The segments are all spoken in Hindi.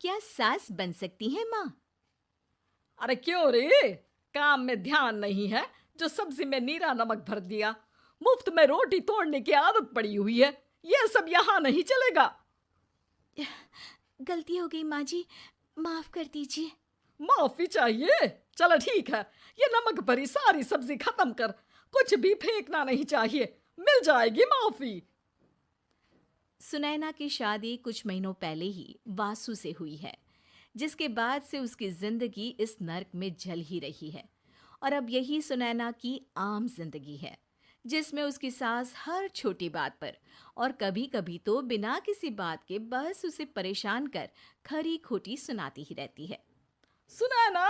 क्या सास बन सकती है माँ? अरे क्यों रे? काम में ध्यान नहीं है जो सब्जी में नीरा नमक भर दिया। मुफ्त में रोटी तोड़ने की आदत पड़ी हुई है। ये सब यहाँ नहीं चलेगा। गलती हो गई माँ जी, माफ कर दीजिए। माफी चाहिए? चलो ठीक है, ये नमक भरी सारी सब्जी खत्म कर। कुछ भी फेंकना नहीं चाहिए, मिल जाएगी माफी। सुनैना की शादी कुछ महीनों पहले ही वासु से हुई है, जिसके बाद से उसकी जिंदगी इस नर्क में जल ही रही है। और अब यही सुनैना की आम जिंदगी है, जिसमें उसकी सास हर छोटी बात पर और कभी कभी तो बिना किसी बात के बस उसे परेशान कर खरी खोटी सुनाती ही रहती है। सुनैना,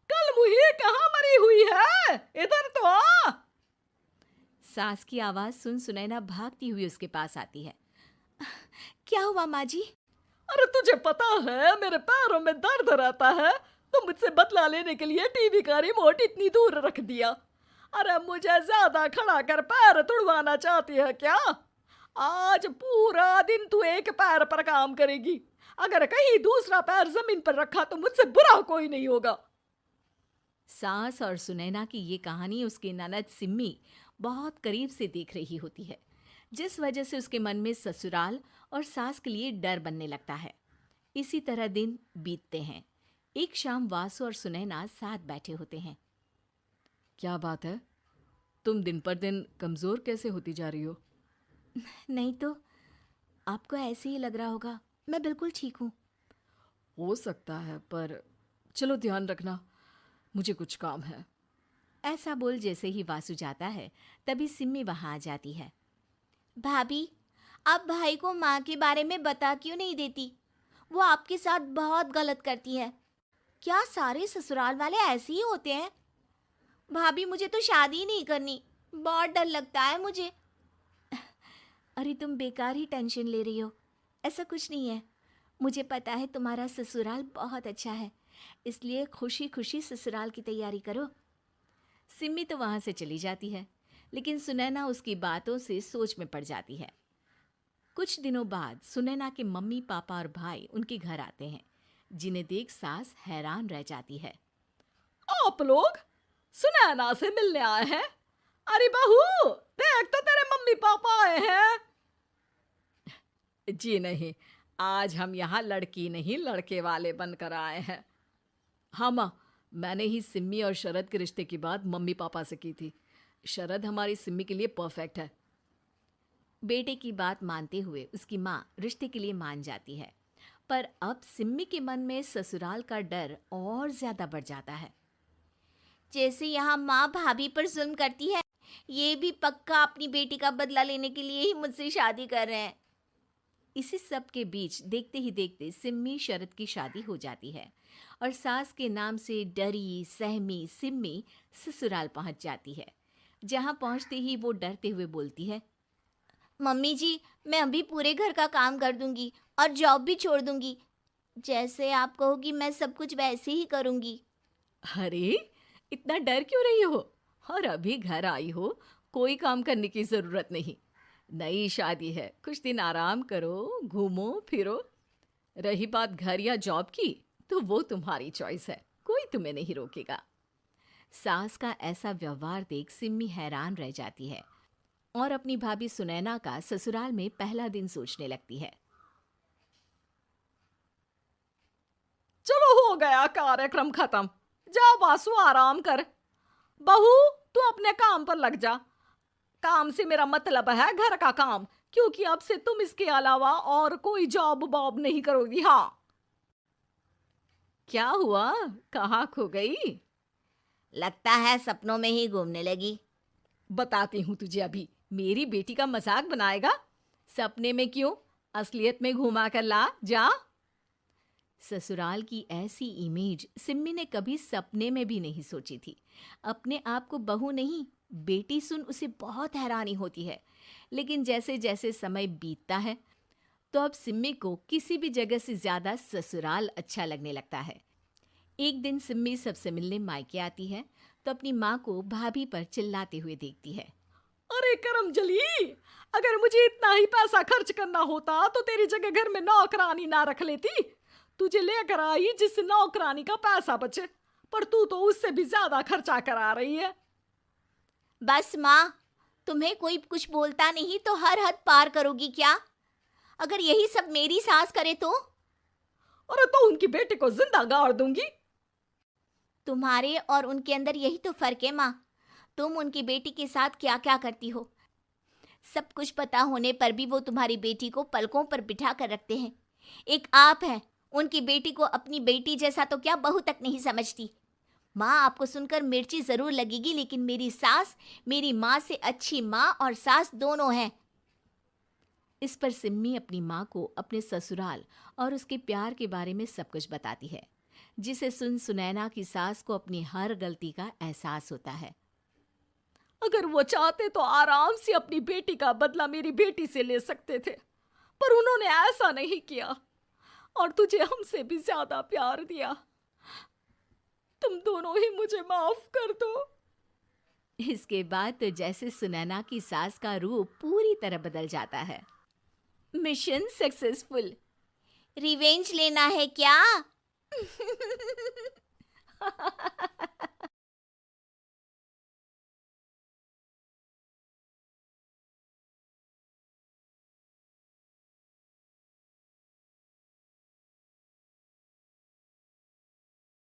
कल मुही कहाँ मरी हुई है? इधर तो आ। सास की आवाज सुन सुनैना भागती हुई उसके पास आती है। क्या हुआ माँ जी? अरे तुझे पता है मेरे पैरों में दर्द रहता है, तो मुझसे बदला लेने के लिए टीवी का रिमोट इतनी दूर रख दिया। अरे मुझे ज्यादा खड़ा कर पैर तुड़वाना चाहती है क्या? आज पूरा दिन तू एक पैर पर काम करेगी। अगर कहीं दूसरा पैर जमीन पर रखा तो मुझसे बुरा कोई नहीं होगा। सास और सुनैना की ये कहानी उसकी ननद सिम्मी बहुत करीब से देख रही होती है, जिस वजह से उसके मन में ससुराल और सास के लिए डर बनने लगता है। इसी तरह दिन बीतते हैं। एक शाम वासु और सुनैना साथ बैठे होते हैं। क्या बात है? तुम दिन पर दिन कमजोर कैसे होती जा रही हो? नहीं तो, आपको ऐसे ही लग रहा होगा, मैं बिल्कुल ठीक हूँ। हो सकता है, पर चलो ध्यान रखना, मुझे कुछ काम है। ऐसा बोल जैसे ही वासु जाता है, तभी सिम्मी वहां आ जाती है। भाभी, आप भाई को माँ के बारे में बता क्यों नहीं देती? वो आपके साथ बहुत गलत करती है। क्या सारे ससुराल वाले ऐसे ही होते हैं? भाभी, मुझे तो शादी ही नहीं करनी, बहुत डर लगता है मुझे। अरे तुम बेकार ही टेंशन ले रही हो, ऐसा कुछ नहीं है। मुझे पता है तुम्हारा ससुराल बहुत अच्छा है, इसलिए खुशी खुशी ससुराल की तैयारी करो। सिम्मी तो वहां से चली जाती है, लेकिन सुनैना उसकी बातों से सोच में पड़ जाती है। कुछ दिनों बाद सुनैना के मम्मी पापा और भाई उनके घर आते हैं, जिन्हें देख सास हैरान रह जाती है। आप लोग सुनैना से मिलने आए हैं? अरे बहू, देख तो तेरे मम्मी पापा आए हैं। जी नहीं, आज हम यहाँ लड़की नहीं लड़के वाले बनकर आए हैं। हाँ माँ, मैंने ही सिम्मी और शरद के रिश्ते की बात मम्मी पापा से की थी। शरद हमारी सिम्मी के लिए परफेक्ट है। बेटे की बात मानते हुए उसकी माँ रिश्ते के लिए मान जाती है, पर अब सिम्मी के मन में ससुराल का डर और ज्यादा बढ़ जाता है। जैसे यहाँ माँ भाभी पर जुल्म करती है, ये भी पक्का अपनी बेटी का बदला लेने के लिए ही मुझसे शादी कर रहे हैं। इसी सब के बीच देखते ही देखते सिम्मी शरद की शादी हो जाती है और सास के नाम से डरी सहमी सिम्मी ससुराल पहुंच जाती है। जहां पहुंचते ही वो डरते हुए बोलती है, मम्मी जी, मैं अभी पूरे घर का काम कर दूंगी और जॉब भी छोड़ दूंगी। जैसे आप कहोगी मैं सब कुछ वैसे ही करूंगी। अरे, इतना डर क्यों रही हो? और अभी घर आई हो, कोई काम करने की जरूरत नहीं। नई शादी है, कुछ दिन आराम करो, घूमो फिरो। रही बात घर या जॉब की, तो वो तुम्हारी चॉइस है, कोई तुम्हें नहीं रोकेगा। सास का ऐसा व्यवहार देख सिम्मी हैरान रह जाती है और अपनी भाभी सुनैना का ससुराल में पहला दिन सोचने लगती है। चलो हो गया कार्यक्रम खत्म। जा वासु, आराम कर। बहू, तू अपने काम पर लग जा। काम से मेरा मतलब है घर का काम, क्योंकि अब से तुम इसके अलावा और कोई जॉब बॉब नहीं करोगी। हाँ। क्या हुआ, कहाँ खो गई? लगता है सपनों में ही घूमने लगी। बताती हूँ तुझे अभी। मेरी बेटी का मजाक बनाएगा? सपने में क्यों, असलियत में घुमा कर ला जा। ससुराल की ऐसी इमेज सिम्मी ने कभी सपने में भी नहीं सोची थी। अपने आप को बहू नहीं, बेटी सुन उसे बहुत हैरानी होती है। लेकिन जैसे जैसे समय बीतता है, तो अब सिम्मी को किसी भी जगह से ज्यादा ससुराल अच्छा लगने लगता है। एक दिन सिम्मी सबसे मिलने मायके आती है, तो अपनी माँ को भाभी पर चिल्लाते हुए देखती है। अरे करमजली, अगर मुझे इतना ही पैसा खर्च करना होता तो तेरी जगह घर में नौकरानी ना रख लेती। तुझे लेकर आई जिससे नौकरानी का पैसा बचे, पर तू तो उससे भी ज्यादा खर्चा करा रही है। बस माँ, तुम्हें कोई कुछ बोलता नहीं तो हर हद पार करोगी क्या? अगर यही सब मेरी सास करे तो? और तो उनकी बेटी को जिंदा गाड़ दूंगी। तुम्हारे और उनके अंदर यही तो फर्क है माँ। तुम उनकी बेटी के साथ क्या क्या करती हो, सब कुछ पता होने पर भी वो तुम्हारी बेटी को पलकों पर बिठा कर रखते हैं। एक आप हैं, उनकी बेटी को अपनी बेटी जैसा तो क्या बहू तक नहीं समझती। माँ, आपको सुनकर मिर्ची जरूर लगेगी, लेकिन मेरी सास मेरी माँ से अच्छी माँ और सास दोनों हैं। इस पर सिम्मी अपनी माँ को अपने ससुराल और उसके प्यार के बारे में सब कुछ बताती है, जिसे सुन सुनैना की सास को अपनी हर गलती का एहसास होता है। अगर वो चाहते तो आराम से अपनी बेटी का बदला मेरी बेटी से ले सकते थे, पर उन्होंने ऐसा नहीं किया और तुझे हमसे भी ज्यादा प्यार दिया। तुम दोनों ही मुझे माफ कर दो। इसके बाद तो जैसे सुनैना की सास का रूप पूरी तरह बदल जाता है। Mission successful. रिवेंज लेना है क्या?